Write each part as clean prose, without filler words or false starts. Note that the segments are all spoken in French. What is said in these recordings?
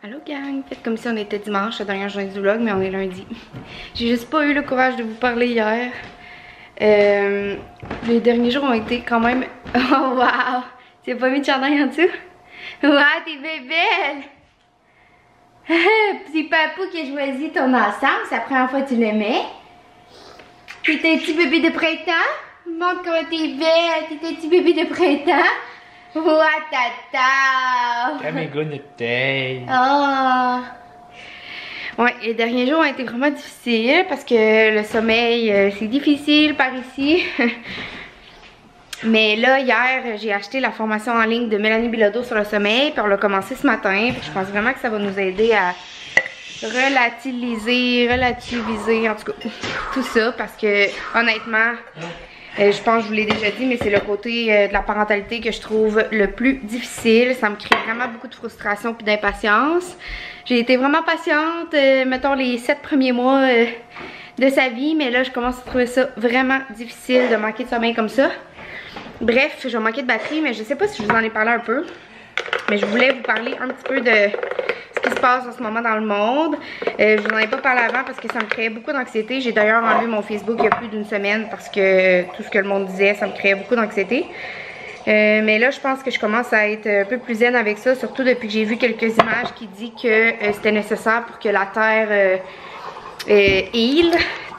Allô gang, faites comme si on était dimanche, la dernière journée du vlog, mais on est lundi. J'ai juste pas eu le courage de vous parler hier. Les derniers jours ont été quand même... Oh wow! Tu as pas mis de chandail en dessous? Wow, t'es bien belle! C'est Papou qui a choisi ton ensemble, c'est la première fois que tu le mets. T'es un petit bébé de printemps? Montre comment t'es belle, t'es un petit bébé de printemps. Ouatata! Kamigonittei! Oh! Ouais, les derniers jours ont été vraiment difficiles parce que le sommeil, c'est difficile par ici. Mais là, hier, j'ai acheté la formation en ligne de Mélanie Bilodeau sur le sommeil, puis on l'a commencé ce matin. Puis je pense vraiment que ça va nous aider à relativiser, en tout cas, tout ça, parce que honnêtement, je pense que je vous l'ai déjà dit, mais c'est le côté de la parentalité que je trouve le plus difficile. Ça me crée vraiment beaucoup de frustration puis d'impatience. J'ai été vraiment patiente, mettons les 7 premiers mois de sa vie, mais là, je commence à trouver ça vraiment difficile de manquer de sommeil comme ça. Bref, je vais manquer de batterie, mais je sais pas si je vous en ai parlé un peu. Mais je voulais vous parler un petit peu de ce qui se passe en ce moment dans le monde. Je vous en ai pas parlé avant parce que ça me créait beaucoup d'anxiété. J'ai d'ailleurs enlevé mon Facebook il y a plus d'une semaine parce que tout ce que le monde disait, ça me créait beaucoup d'anxiété. Mais là, je pense que je commence à être un peu plus zen avec ça, surtout depuis que j'ai vu quelques images qui disent que c'était nécessaire pour que la Terre heal,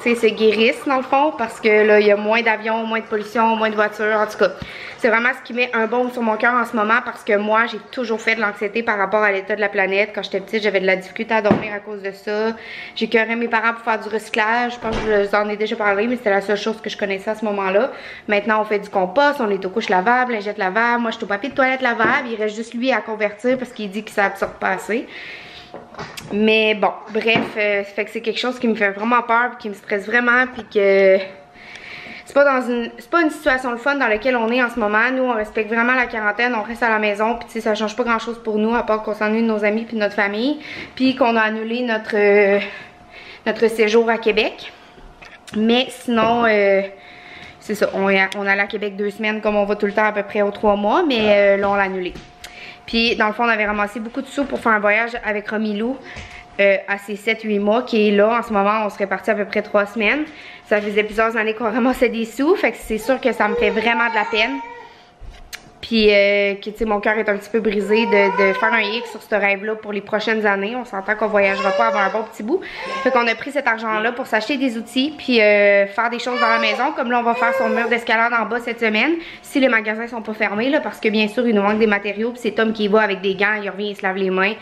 tu sais, se guérisse dans le fond, parce que là, il y a moins d'avions, moins de pollution, moins de voitures, en tout cas. C'est vraiment ce qui met un baume sur mon cœur en ce moment, parce que moi, j'ai toujours fait de l'anxiété par rapport à l'état de la planète. Quand j'étais petite, j'avais de la difficulté à dormir à cause de ça. J'écœurais mes parents pour faire du recyclage. Je pense que je vous en ai déjà parlé, mais c'était la seule chose que je connaissais à ce moment-là. Maintenant, on fait du compost, on est aux couches lavables, lingettes lavables. Moi, je suis au papier de toilette lavable. Il reste juste lui à convertir parce qu'il dit que ça absorbe pas assez. Mais bon, bref, ça fait que c'est quelque chose qui me fait vraiment peur, puis qui me stresse vraiment, puis que c'est pas une situation le fun dans laquelle on est en ce moment. Nous, on respecte vraiment la quarantaine, on reste à la maison, puis tu sais, ça change pas grand chose pour nous, à part qu'on s'ennuie de nos amis puis de notre famille, puis qu'on a annulé notre séjour à Québec. Mais sinon, c'est ça, on allait à Québec 2 semaines comme on va tout le temps à peu près aux 3 mois, mais là, on l'a annulé. Puis, dans le fond, on avait ramassé beaucoup de sous pour faire un voyage avec Romilou à ses 7-8 mois, qui est là. En ce moment, on serait parti à peu près 3 semaines. Ça faisait plusieurs années qu'on ramassait des sous, fait que c'est sûr que ça me fait vraiment de la peine. Puis, tu sais, mon cœur est un petit peu brisé de faire un X sur ce rêve-là pour les prochaines années. On s'entend qu'on voyagera pas avant un bon petit bout. Fait qu'on a pris cet argent-là pour s'acheter des outils, puis faire des choses dans la maison. Comme là, on va faire son mur d'escalade en bas cette semaine, si les magasins sont pas fermés, là, parce que bien sûr, il nous manque des matériaux. Puis c'est Tom qui y va avec des gants, il revient, il se lave les mains.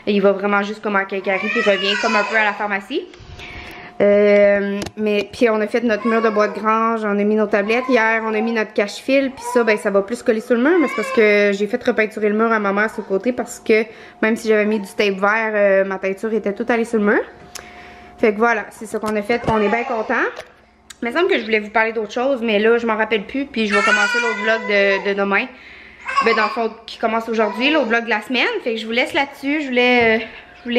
Et il va vraiment juste comme en quincaillerie, puis il revient comme un peu à la pharmacie. Mais puis on a fait notre mur de bois de grange, on a mis nos tablettes. Hier on a mis notre cache-fil, puis ça ben ça va plus coller sur le mur, mais c'est parce que j'ai fait repeinturer le mur à ma mère sur le côté, parce que même si j'avais mis du tape vert, ma teinture était toute allée sur le mur. Fait que voilà, c'est ça qu'on a fait, on est bien contents. Il me semble que je voulais vous parler d'autre chose, mais là je m'en rappelle plus, puis je vais commencer l'autre vlog de demain. Ben dans le fond qui commence aujourd'hui, l'autre vlog de la semaine. Fait que je vous laisse là-dessus, je voulais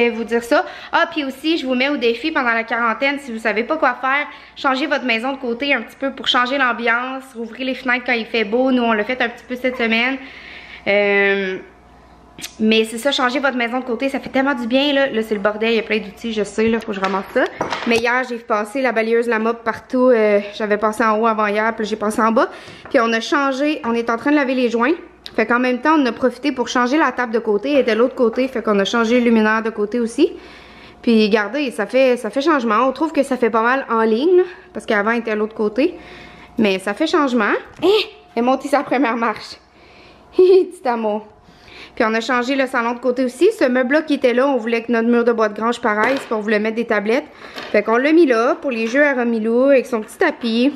vous dire ça. Ah, puis aussi, je vous mets au défi pendant la quarantaine, si vous savez pas quoi faire, changez votre maison de côté un petit peu pour changer l'ambiance, rouvrir les fenêtres quand il fait beau. Nous, on l'a fait un petit peu cette semaine. Mais c'est ça, changer votre maison de côté, ça fait tellement du bien, là. Là, c'est le bordel, il y a plein d'outils, je sais, là, faut que je ramasse ça. Mais hier, j'ai passé la balayeuse, la mop partout. J'avais passé en haut avant hier, puis j'ai passé en bas. Puis on a changé, on est en train de laver les joints. Fait qu'en même temps, on a profité pour changer la table de côté. Elle était de l'autre côté, fait qu'on a changé le luminaire de côté aussi. Puis regardez, ça fait changement. On trouve que ça fait pas mal en ligne, là, parce qu'avant, elle était à l'autre côté. Mais ça fait changement. Hé! Elle est montée sa première marche. Hi, petit amour. Puis on a changé le salon de côté aussi. Ce meuble-là qui était là, on voulait que notre mur de bois de grange paraisse, puis on voulait mettre des tablettes. Fait qu'on l'a mis là pour les jeux à Romilou avec son petit tapis.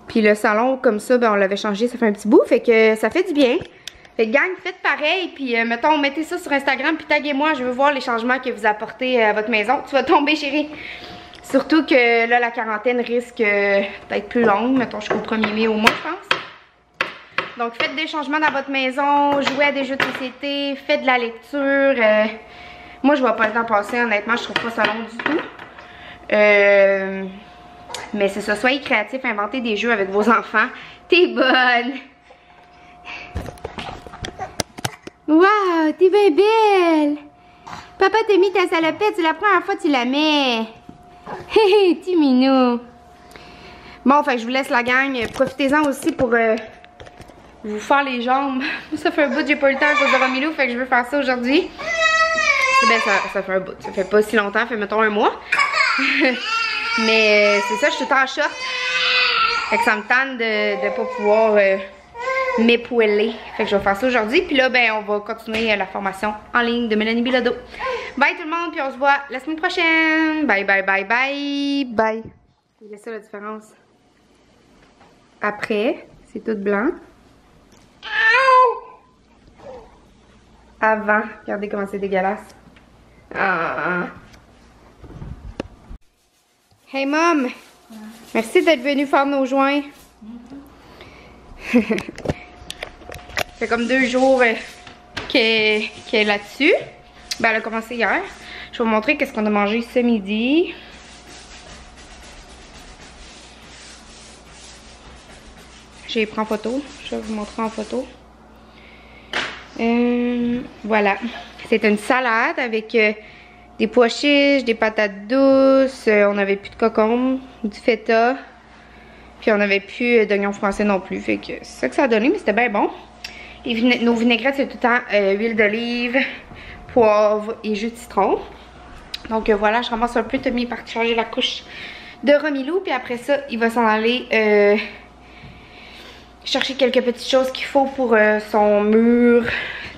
Puis le salon, comme ça, ben on l'avait changé, ça fait un petit bout. Fait que ça fait du bien. Fait que gang, faites pareil. Puis mettons, mettez ça sur Instagram, puis taguez-moi. Je veux voir les changements que vous apportez à votre maison. Tu vas tomber, chérie. Surtout que là, la quarantaine risque d'être plus longue. Mettons, jusqu'au 1er mai au moins, je pense. Donc, faites des changements dans votre maison. Jouez à des jeux de société. Faites de la lecture. Moi, je vois pas le temps passer. Honnêtement, je trouve pas ça long du tout. Mais c'est ça, soyez créatifs, inventez des jeux avec vos enfants. T'es bonne! Wow, t'es bien belle! Papa t'a mis ta salopette, c'est la première fois que tu la mets. Hé hé, petit minou. Bon, fait que je vous laisse la gang. Profitez-en aussi pour vous faire les jambes. Ça fait un bout que j'ai pas eu le temps à cause de Romilou, fait que je veux faire ça aujourd'hui. Ben, ça fait un bout. Ça fait pas si longtemps, ça fait mettons un mois. Mais c'est ça, je suis tout en short. Fait que ça me tente de pas pouvoir m'épouiller. Fait que je vais faire ça aujourd'hui. Puis là, ben, on va continuer la formation en ligne de Mélanie Bilodeau. Bye tout le monde, puis on se voit la semaine prochaine. Bye, bye, bye, bye, bye. C'est ça la différence. Après, c'est tout blanc. Avant, regardez comment c'est dégueulasse. Ah. Hey Mom, merci d'être venue faire nos joints. Ça fait comme 2 jours qu'elle est là-dessus. Ben, elle a commencé hier. Je vais vous montrer qu'est-ce qu'on a mangé ce midi. J'ai pris en photo. Je vais vous montrer en photo. Voilà. C'est une salade avec des pois chiches, des patates douces. On n'avait plus de concombre, du feta. Puis on n'avait plus d'oignons français non plus. Fait que c'est ça que ça a donné, mais c'était bien bon. Nos vinaigrettes, c'est tout le temps huile d'olive, poivre et jus de citron. Donc voilà, je ramasse un peu. Tommy est parti changer la couche de Romilou. Puis après ça, il va s'en aller chercher quelques petites choses qu'il faut pour son mur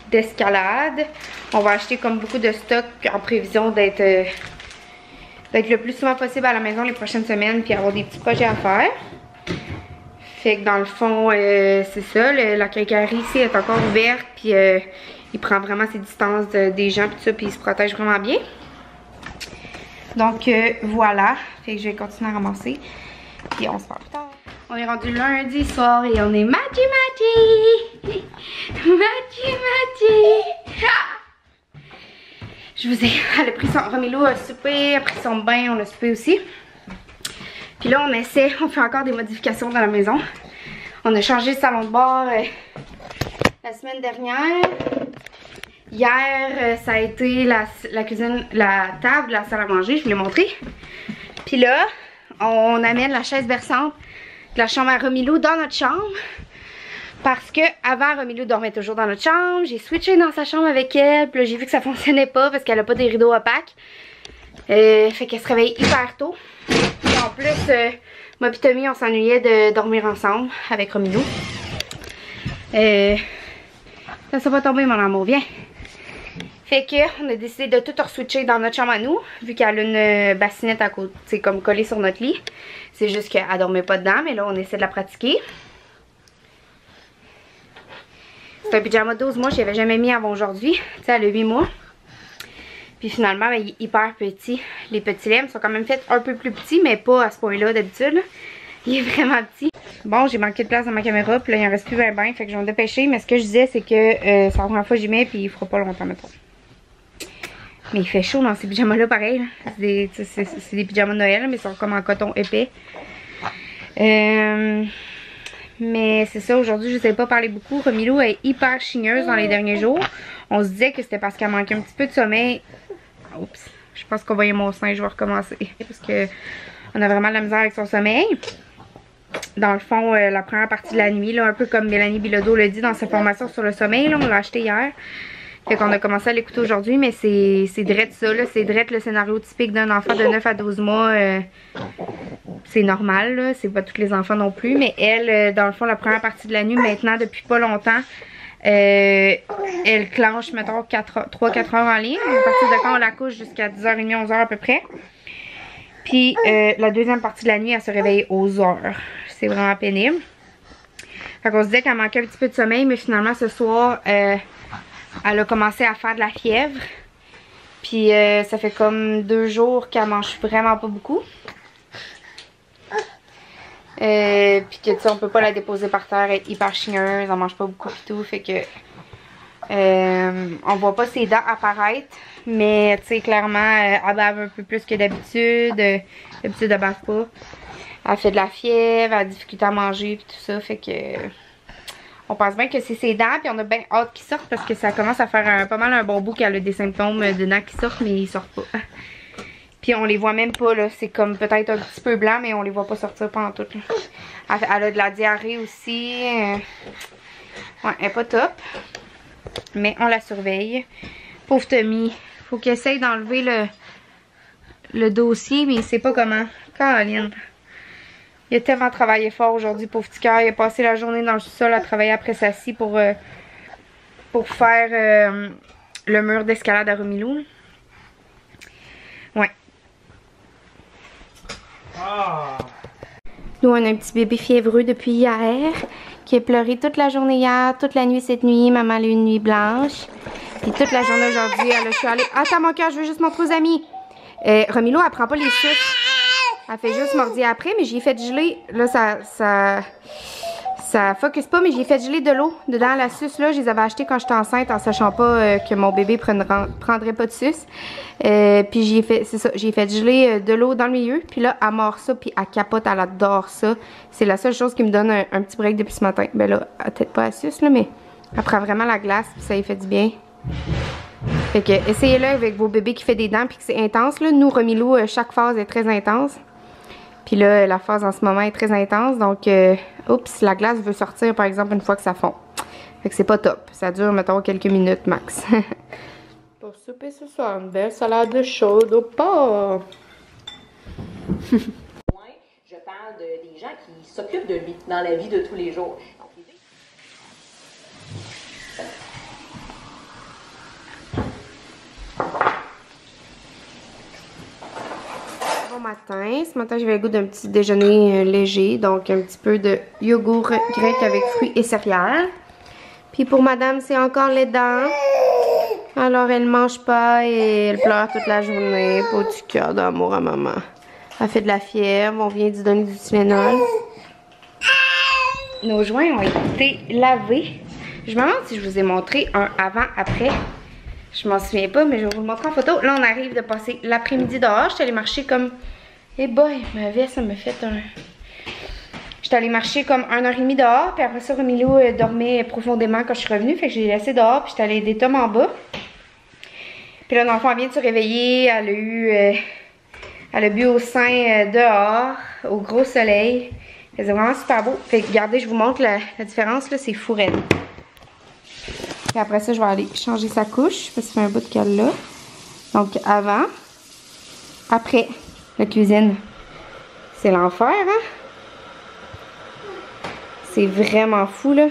d'escalade. On va acheter comme beaucoup de stock en prévision d'être le plus souvent possible à la maison les prochaines semaines, puis avoir des petits projets à faire. Fait que dans le fond, c'est ça, la quincaillerie ici est encore ouverte, puis il prend vraiment ses distances des gens, puis tout ça, puis il se protège vraiment bien. Donc voilà, fait que je vais continuer à ramasser, puis on se voit plus tard. On est rendu lundi soir et on est Matchy Matchy! Matchy Matchy! Ah! Je vous ai... Elle a pris son... Romilou a soupé, a pris son bain, on a soupé aussi. Puis là, on fait encore des modifications dans la maison. On a changé le salon de bord la semaine dernière. Hier, ça a été la cuisine, la table, la salle à manger, je vous l'ai montré. Puis là, on amène la chaise berçante de la chambre à Romilou dans notre chambre. Parce que avant, Romilou dormait toujours dans notre chambre. J'ai switché dans sa chambre avec elle. Puis là, j'ai vu que ça fonctionnait pas parce qu'elle a pas des rideaux opaques. Fait qu'elle se réveille hyper tôt. Et en plus, moi et Tommy, on s'ennuyait de dormir ensemble avec Romilou. Ça va tomber, mon amour, viens. Fait que on a décidé de tout re-switcher dans notre chambre à nous, vu qu'elle a une bassinette à côté, c'est comme collée sur notre lit. C'est juste qu'elle dormait pas dedans, mais là on essaie de la pratiquer. C'est un pyjama de 12 mois, je l'avais jamais mis avant aujourd'hui. Tu sais, elle a 8 mois. Puis finalement, ben, il est hyper petit. Les petits lemmes sont quand même faits un peu plus petits, mais pas à ce point-là d'habitude. Il est vraiment petit. Bon, j'ai manqué de place dans ma caméra, puis là, il en reste plus ben, fait que je vais me dépêcher. Mais ce que je disais, c'est que c'est la première fois que j'y mets, puis il fera pas longtemps, mettons. Mais il fait chaud dans ces pyjamas-là, pareil. C'est des pyjamas de Noël, mais ils sont comme en coton épais. Mais c'est ça, aujourd'hui, je ne sais pas parler beaucoup. Romilou est hyper chigneuse dans les derniers jours. On se disait que c'était parce qu'elle manquait un petit peu de sommeil. Oups, je pense qu'on voyait mon sein, je vais recommencer. Parce que on a vraiment de la misère avec son sommeil. Dans le fond, la première partie de la nuit, là, un peu comme Mélanie Bilodeau l'a dit dans sa formation sur le sommeil, là, on l'a acheté hier. Fait qu'on a commencé à l'écouter aujourd'hui, mais c'est drette ça, là. C'est drette le scénario typique d'un enfant de 9 à 12 mois. C'est normal, là. C'est pas tous les enfants non plus. Mais elle, dans le fond, la première partie de la nuit, maintenant, depuis pas longtemps, elle clenche, mettons, 3-4 heures en ligne. À partir de quand on la couche jusqu'à 10h30, 11h à peu près. Puis, la deuxième partie de la nuit, elle se réveille aux heures. C'est vraiment pénible. Fait qu'on se disait qu'elle manquait un petit peu de sommeil, mais finalement, ce soir... elle a commencé à faire de la fièvre. Puis ça fait comme 2 jours qu'elle mange vraiment pas beaucoup. Puis que tu sais, on peut pas la déposer par terre, elle est hyper chigneuse, elle mange pas beaucoup et tout. Fait que on voit pas ses dents apparaître. Mais tu sais, clairement, elle bave un peu plus que d'habitude. D'habitude, elle bave pas. Elle fait de la fièvre, elle a difficulté à manger et tout ça. Fait que... On pense bien que c'est ses dents, puis on a bien hâte qu'ils sortent parce que ça commence à faire pas mal un bon bout qu'elle a des symptômes de dents qui sortent, mais ils sortent pas. Puis on les voit même pas, là. C'est comme peut-être un petit peu blanc, mais on les voit pas sortir pendant tout. Elle a de la diarrhée aussi. Ouais, elle est pas top. Mais on la surveille. Pauvre Tommy. Faut qu'il essaye d'enlever le dossier, mais il sait pas comment. Caroline. Il a tellement travaillé fort aujourd'hui, pauvre petit cœur. Il a passé la journée dans le sol à travailler après sa scie pour faire le mur d'escalade à Romilou. Ouais. Nous, on a un petit bébé fiévreux depuis hier, qui a pleuré toute la journée hier, toute la nuit cette nuit. Maman a eu une nuit blanche. Puis toute la journée aujourd'hui, elle a chialé. Attends mon cœur, je veux juste montrer aux amis. Romilou, elle prend pas les sucres. Elle fait juste mordir après, mais j'ai fait geler. Là, ça focus pas, mais j'ai fait geler de l'eau dedans la suce. Là, je les avais achetées quand j'étais enceinte en sachant pas que mon bébé prendrait pas de suce. Puis j'ai fait, c'est ça, j'ai fait geler de l'eau dans le milieu. Puis là, elle mord ça, puis elle capote, elle adore ça. C'est la seule chose qui me donne un petit break depuis ce matin. Ben là, peut-être pas la suce, là, mais elle prend vraiment la glace, puis ça lui fait du bien. Fait que essayez-le avec vos bébés qui fait des dents puis que c'est intense. Là. Nous, Romilou, chaque phase est très intense. Puis là, la phase en ce moment est très intense. Donc, oups, la glace veut sortir, par exemple, une fois que ça fond. Fait que c'est pas top. Ça dure, mettons, quelques minutes max. Pour souper ce soir, une belle salade chaude au porc. Je parle des gens qui s'occupent de lui dans la vie de tous les jours. Bon matin. Ce matin, j'avais le goût d'un petit déjeuner léger. Donc, un petit peu de yogourt grec avec fruits et céréales. Puis pour madame, c'est encore les dents. Alors, elle mange pas et elle pleure toute la journée. Petit cœur d'amour à maman. Elle fait de la fièvre. On vient d'y donner du Tylenol. Nos joints ont été lavés. Je me demande si je vous ai montré un avant-après. Je m'en souviens pas, mais je vais vous le montrer en photo. Là, on arrive de passer l'après-midi dehors. J'étais allée marcher comme... Eh boy, ma veste, ça me fait un... J'étais allée marcher comme 1h30 dehors. Puis après ça, Romilou dormait profondément quand je suis revenue. Fait que je l'ai laissé dehors. Puis j'étais allée aider Tom en bas. Puis là, dans le fond, elle vient de se réveiller. Elle a bu au sein dehors, au gros soleil. C'est vraiment super beau. Fait que regardez, je vous montre la différence. Là, c'est fou raide. Et après ça, je vais aller changer sa couche. Parce que ça fait un bout qu'elle l'a. Donc, avant. Après, la cuisine. C'est l'enfer, hein? C'est vraiment fou, là.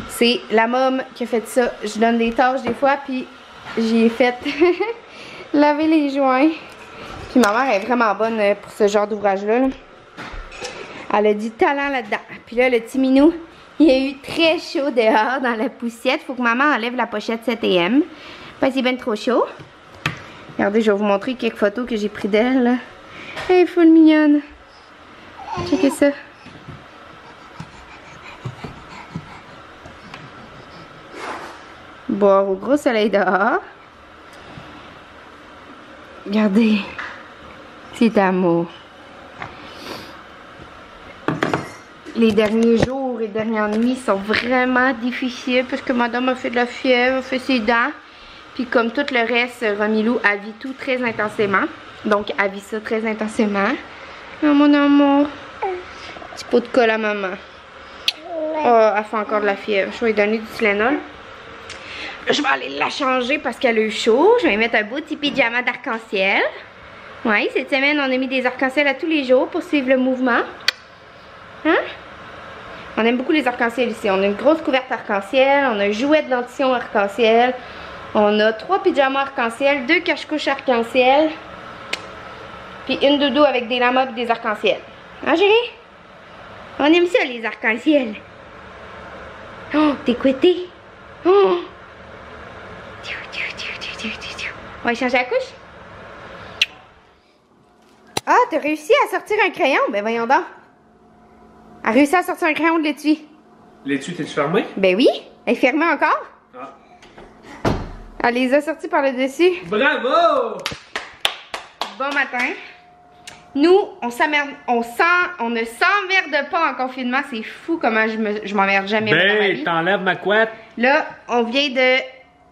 C'est la môme qui a fait ça. Je donne des tâches des fois, puis j'ai fait laver les joints. Puis ma mère est vraiment bonne pour ce genre d'ouvrage-là. Là. Elle a du talent là-dedans. Puis là, le petit minou, il a eu très chaud dehors dans la poussiette. Faut que maman enlève la pochette 7M. Parce qu'il est bien trop chaud. Regardez, je vais vous montrer quelques photos que j'ai prises d'elle. Elle est full mignonne. Checkez ça. Boire au gros soleil dehors. Regardez. C'est amour. Les derniers jours et dernières nuits sont vraiment difficiles parce que madame a fait de la fièvre, a fait ses dents. Puis comme tout le reste, Romilou a vu tout très intensément. Donc, elle vit ça très intensément. Oh mon amour. Petit pot de colle à maman. Oh, elle fait encore de la fièvre. Je vais lui donner du Tylenol. Je vais aller la changer parce qu'elle a eu chaud. Je vais mettre un beau petit pyjama d'arc-en-ciel. Oui, cette semaine, on a mis des arcs-en-ciel à tous les jours pour suivre le mouvement. Hein? On aime beaucoup les arcs-en-ciel ici. On a une grosse couverte arc-en-ciel. On a un jouet de dentition arc-en-ciel. On a 3 pyjamas arc-en-ciel, 2 cache-couches arc-en-ciel. Puis une doudou avec des lamas et des arcs-en-ciel. Hein, chérie? On aime ça, les arcs-en-ciel. Oh, t'es couetté? Oh! On va changer la couche? Ah, t'as réussi à sortir un crayon? Ben voyons donc. Elle a réussi à sortir un crayon de l'étui. L'étui, t'es-tu fermé? Ben oui. Elle est fermée encore? Ah. Elle les a sortis par le dessus. Bravo! Bon matin. Nous, on ne s'emmerde pas en confinement. C'est fou comment je m'emmerde jamais dans ma vie. T'enlèves ma couette. Là, on vient de...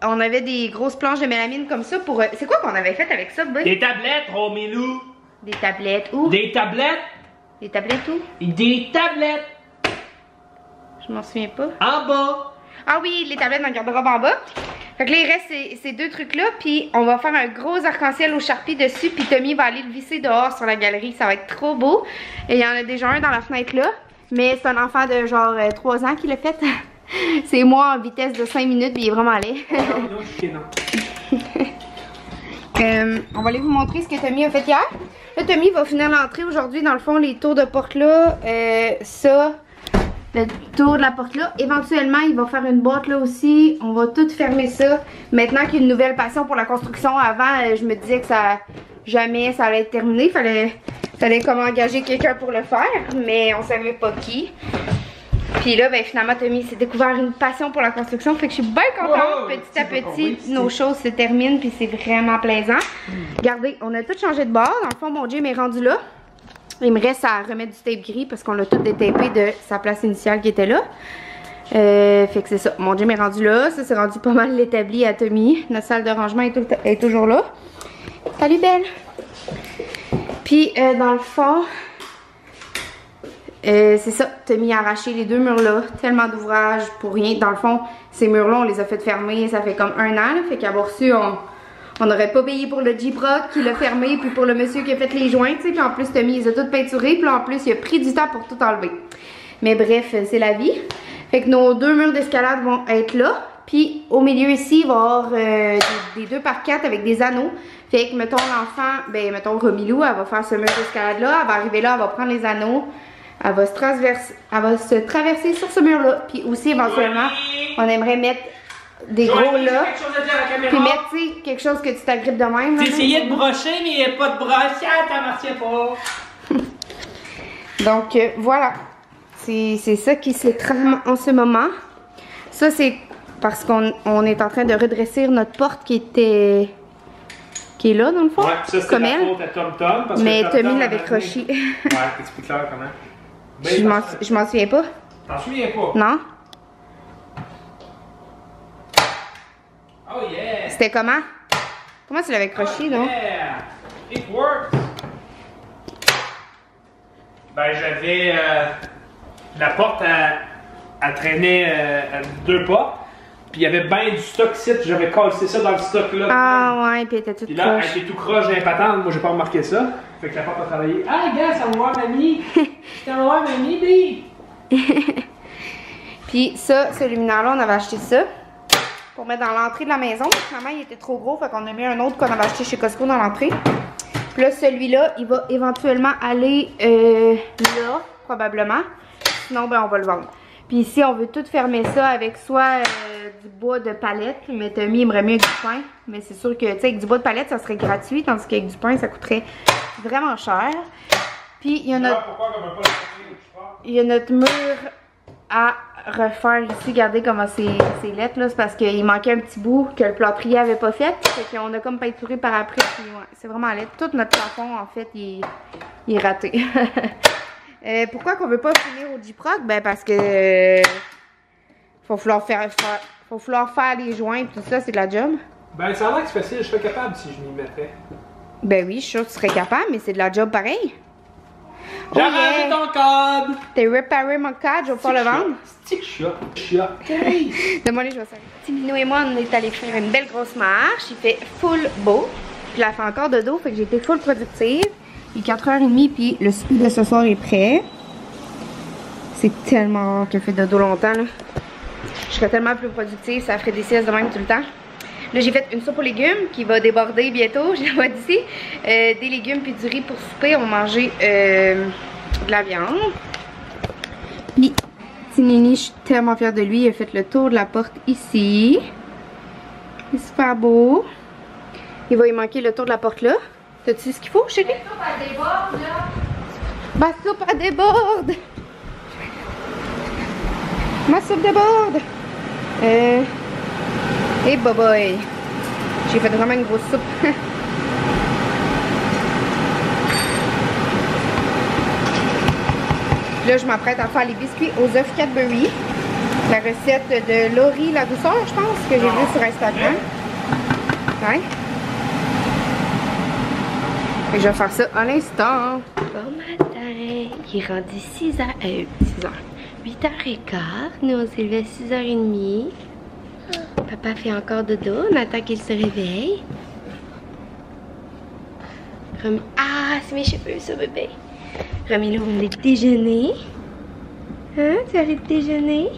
On avait des grosses planches de mélamine comme ça pour... C'est quoi qu'on avait fait avec ça, Boy? Des tablettes, Romilou. Des tablettes où? Des tablettes. Des tablettes où? Des tablettes. Je m'en souviens pas. En bas. Ah oui, les tablettes dans le garde-robe en bas. Fait que là, il reste ces deux trucs-là. Puis on va faire un gros arc-en-ciel au Sharpie dessus. Puis Tommy va aller le visser dehors sur la galerie. Ça va être trop beau. Et il y en a déjà un dans la fenêtre là. Mais c'est un enfant de genre 3 ans qui l'a fait. C'est moi en vitesse de 5 minutes. Puis il est vraiment laid. On va aller vous montrer ce que Tommy a fait hier. Là, Tommy va finir l'entrée aujourd'hui. Dans le fond, les tours de porte là. Ça... Le tour de la porte là. Éventuellement, il va faire une boîte là aussi. On va tout fermer ça. Maintenant qu'il y a une nouvelle passion pour la construction. Avant, je me disais que ça jamais ça allait être terminé. Fallait comme engager quelqu'un pour le faire. Mais on savait pas qui. Puis là, ben finalement, Tommy s'est découvert une passion pour la construction. Fait que je suis bien contente. Wow, petit à petit, nos choses se terminent. Puis c'est vraiment plaisant. Regardez, on a tout changé de bord. Dans le fond, mon gym est rendu là. Il me reste à remettre du tape gris parce qu'on l'a tout détapé de sa place initiale qui était là. Fait que c'est ça. Mon gym est rendu là. Ça, c'est rendu pas mal l'établi à Tommy. Notre salle de rangement est toujours là. Salut, belle! Puis, dans le fond, c'est ça. Tommy a arraché les 2 murs là. Tellement d'ouvrages pour rien. Dans le fond, ces murs-là, on les a fait fermer. Ça fait comme 1 an. Là. Fait qu'avoir reçu, on n'aurait pas payé pour le J-Proc qui l'a fermé, puis pour le monsieur qui a fait les joints, tu sais, puis en plus Tommy il les a toutes peinturées, puis là en plus il a pris du temps pour tout enlever. Mais bref, c'est la vie. Fait que nos 2 murs d'escalade vont être là, puis au milieu ici, il va y avoir des 2 par 4 avec des anneaux. Fait que mettons l'enfant, ben mettons Romilou, elle va faire ce mur d'escalade là, elle va arriver là, elle va prendre les anneaux, elle va se traverser sur ce mur là, puis aussi éventuellement, on aimerait mettre des gros là, puis mettre quelque chose que tu t'agrippes de même. J'ai essayé de brocher, mais il n'y a pas de brochette, ça marchait pas. Donc voilà, c'est ça qui se trame en ce moment. Ça c'est parce qu'on est en train de redresser notre porte qui est là dans le fond. Ouais, ça c'était la faute à Tom Tom. Parce mais que Tommy l'avait croché. Ouais, t'es plus clair comment? Je m'en souviens pas. T'en souviens pas? Non. Oh yeah! C'était comment? Comment tu l'avais croché, non? Yeah! It works! Ben j'avais la porte à traîner à 2 pas. Puis il y avait bien du stock ici, j'avais cassé ça dans le stock là. Ah ouais, puis elle était toute croche. Puis là, elle était tout croche dans les patentes, moi j'ai pas remarqué ça. Fait que la porte a travaillé. Ah gars, ça va voir mamie! Ça va voir mamie, bille! Puis ça, ce luminaire-là, on avait acheté ça. Pour mettre dans l'entrée de la maison. Finalement, il était trop gros, fait qu'on a mis un autre qu'on avait acheté chez Costco dans l'entrée. Puis là, celui-là, il va éventuellement aller là, probablement. Sinon, ben, on va le vendre. Puis ici, on veut tout fermer ça avec soit du bois de palette, mais Tommy aimerait mieux avec du pain. Mais c'est sûr que, tu sais, avec du bois de palette, ça serait gratuit, tandis qu'avec du pain, ça coûterait vraiment cher. Puis, il y a notre mur à refaire ici. Regardez comment c'est lettre là. C'est parce qu'il manquait un petit bout que le plâtrier avait pas fait. Fait qu'on a comme peinturé par après. Puis ouais, c'est vraiment lettre. Tout notre plafond en fait il est raté. Pourquoi qu'on veut pas finir au J-Proc? Ben parce que faut falloir faire les joints et tout ça, c'est de la job. Ben ça a l'air que c'est facile, je serais capable si je m'y mettais. Ben oui, je suis sûre que tu serais capable, mais c'est de la job pareil. J'ai arrangé ton code! T'as réparé mon code, je vais pas le vendre. Stick chat. Demandez, je vais ça. Timino et moi, on est allés faire une belle grosse marche. Il fait full beau. Puis la fait encore de dos, fait que j'ai été full productive. Il est 4h30, puis le souper de ce soir est prêt. C'est tellement rare que je fais de dos longtemps, là. Je serais tellement plus productive, ça ferait des siestes de même tout le temps. Là, j'ai fait une soupe aux légumes qui va déborder bientôt, je la vois d'ici. Des légumes puis du riz pour souper. On va manger de la viande. Puis, petit Nini, je suis tellement fière de lui. Il a fait le tour de la porte ici. C'est super beau. Il va y manquer le tour de la porte là. T'as-tu ce qu'il faut, chérie? Ma soupe, elle déborde, là. Ma soupe, elle déborde. Ma soupe déborde. Et boboy. J'ai fait vraiment une grosse soupe. Là, je m'apprête à faire les biscuits aux œufs Cadbury. La recette de Laurie La Douceur, je pense, que j'ai vu sur Instagram. Ouais. Et je vais faire ça à l'instant. Bon matin. Il est rendu 6h. 8h15. Nous, on s'est levé à 6h30. Papa fait encore dodo. On attend qu'il se réveille. Ah, c'est mes cheveux, ça, bébé. Remy, là, on est déjeuner. Hein? Tu allais te déjeuner?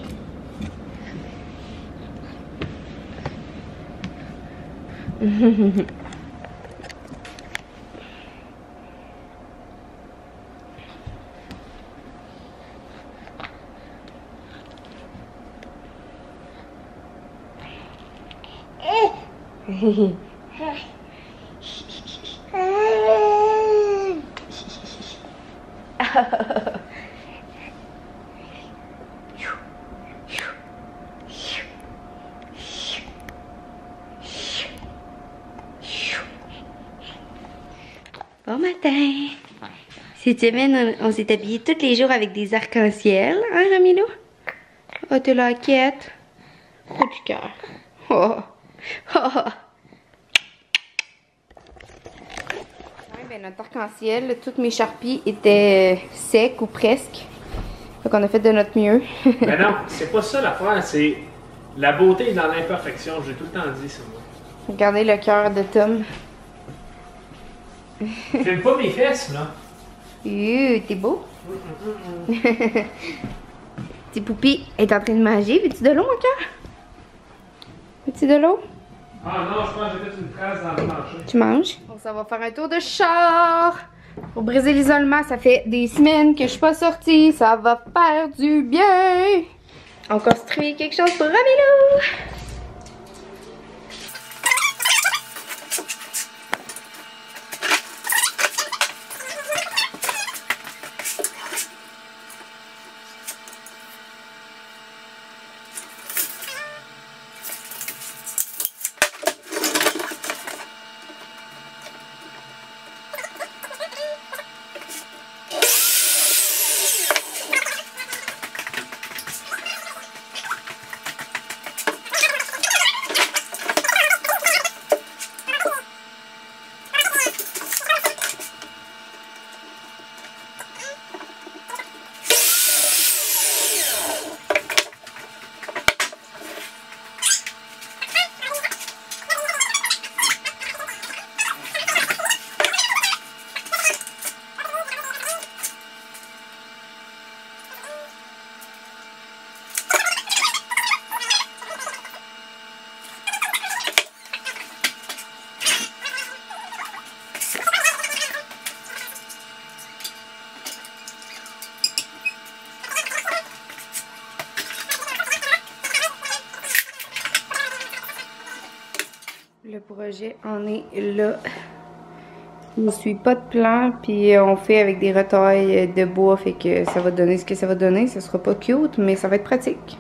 Bon matin! Cette semaine, on s'est habillés tous les jours avec des arcs-en-ciel, hein, Ramilo? Oh, t'es la quête. Oh, du cœur. Oh! Oh! Ouais, ben, notre arc-en-ciel, toutes mes charpies étaient secs ou presque. Donc, on a fait de notre mieux. Mais non, c'est pas ça l'affaire, c'est la beauté est dans l'imperfection. J'ai tout le temps dit ça, moi. Regardez le cœur de Tom. Filme pas mes fesses, là. T'es beau. Petit Poupie est en train de manger. Veux-tu de l'eau, mon cœur? Veux-tu de l'eau? Ah non, je pense que j'ai fait une trace dans le plancher. Tu manges? On s'en va faire un tour de char. Pour briser l'isolement, ça fait des semaines que je suis pas sortie. Ça va faire du bien. On construit quelque chose pour Ramilo. Le projet en est là. Je ne suis pas de plan, puis on fait avec des retailles de bois, fait que ça va donner ce que ça va donner. Ça sera pas cute, mais ça va être pratique.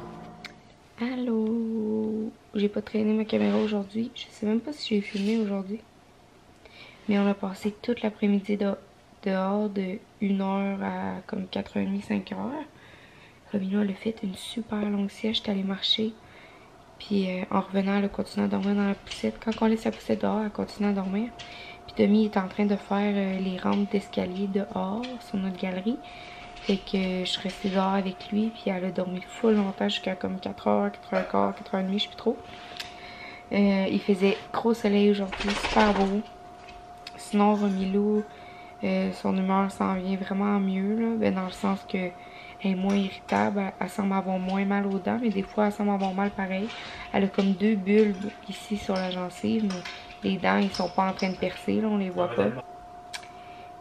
Allô? J'ai pas traîné ma caméra aujourd'hui. Je sais même pas si j'ai filmé aujourd'hui. Mais on a passé toute l'après-midi dehors de 1h à comme 4h30, 5h. Romino, elle a fait une super longue sieste. J'étais allée marcher. Puis en revenant, elle a continué à dormir dans la poussette. Quand on laisse la poussette dehors, elle continue à dormir. Puis Tommy est en train de faire les rampes d'escalier dehors sur notre galerie. Fait que je suis restée dehors avec lui. Puis elle a dormi full longtemps jusqu'à comme 4h, 4h15, 4h30, je sais plus trop. Il faisait gros soleil aujourd'hui, super beau. Sinon, Romilou, son humeur s'en vient vraiment mieux, là. Ben, dans le sens que elle est moins irritable, elle semble avoir moins mal aux dents, mais des fois elle semble avoir mal pareil. Elle a comme 2 bulbes ici sur la gencive, mais les dents ils sont pas en train de percer, là, on les voit pas.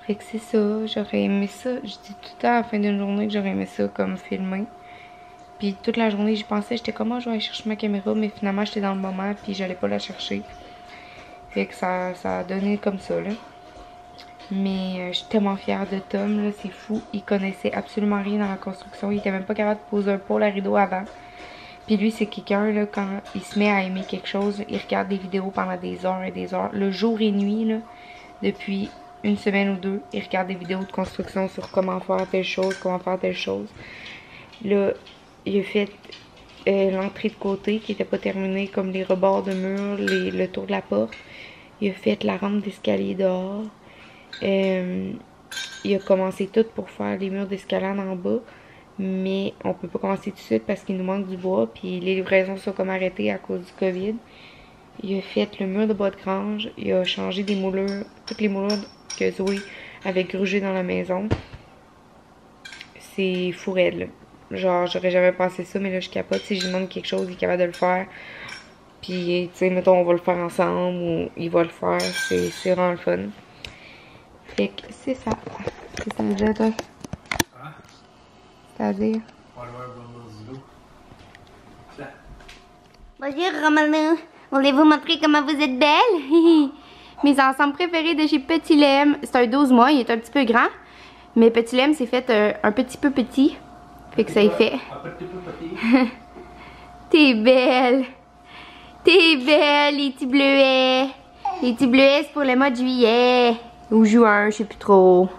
Fait que c'est ça, j'aurais aimé ça, je dis tout le temps à la fin d'une journée que j'aurais aimé ça comme filmer. Puis toute la journée j'y pensais, j'étais comment je vais aller chercher ma caméra, mais finalement j'étais dans le moment puis j'allais pas la chercher. Fait que ça a donné comme ça, là. Mais je suis tellement fière de Tom, là, c'est fou. Il connaissait absolument rien dans la construction. Il était même pas capable de poser un pôle à rideau avant. Puis lui, c'est quelqu'un, là, quand il se met à aimer quelque chose, il regarde des vidéos pendant des heures et des heures. Le jour et nuit, là, depuis une semaine ou deux, il regarde des vidéos de construction sur comment faire telle chose, comment faire telle chose. Là, il a fait l'entrée de côté qui n'était pas terminée, comme les rebords de mur, le tour de la porte. Il a fait la rampe d'escalier dehors. Il a commencé tout pour faire les murs d'escalade en bas. Mais on peut pas commencer tout de suite parce qu'il nous manque du bois. Puis les livraisons sont comme arrêtées à cause du COVID. Il a fait le mur de bois de grange. Il a changé des moulures. Toutes les moulures que Zoé avait grugées dans la maison. C'est fou raide, là. Genre, j'aurais jamais pensé ça, mais là, je capote. Si je lui demande quelque chose, il est capable de le faire. Puis, tu sais, mettons, on va le faire ensemble ou il va le faire. C'est vraiment le fun. Fait que c'est ça. C'est ça le jet, toi. Hein? C'est-à-dire? Bonjour Romano, voulez-vous montrer comment vous êtes belle? Mes ensembles préférés de chez Petit Lem. C'est un 12 mois, il est un petit peu grand. Mais Petit Lem s'est fait un petit peu petit. Fait que ça y fait. Un petit peu petit. T'es belle. T'es belle, les petits bleuets. Les petits bleuets, c'est pour le mois de juillet. Ou juin, je sais plus trop.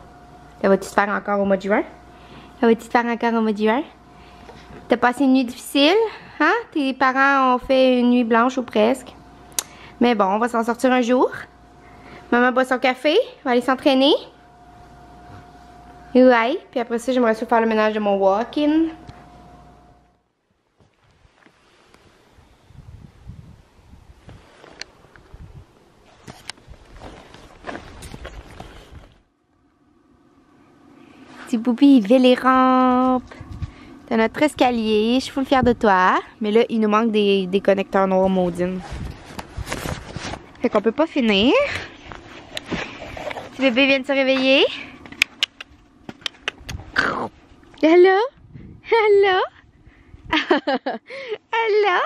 Ça va-tu te faire encore au mois de juin? Ça va-tu te faire encore au mois de juin? T'as passé une nuit difficile? Hein? Tes parents ont fait une nuit blanche ou presque. Mais bon, on va s'en sortir un jour. Maman boit son café, va aller s'entraîner. Ouais, puis après ça, j'aimerais faire le ménage de mon walk-in. Petit Boubi, il fait les rampes. T'as notre escalier, je suis full fière de toi. Mais là, il nous manque des connecteurs noirs maudines. Fait qu'on peut pas finir. Petit bébé vient de se réveiller. Allô? Allô? Allô?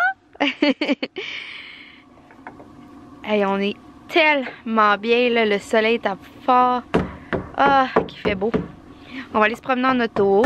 Hey, on est tellement bien, là. Le soleil est à fort. Ah, qu'il fait beau. On va aller se promener en auto.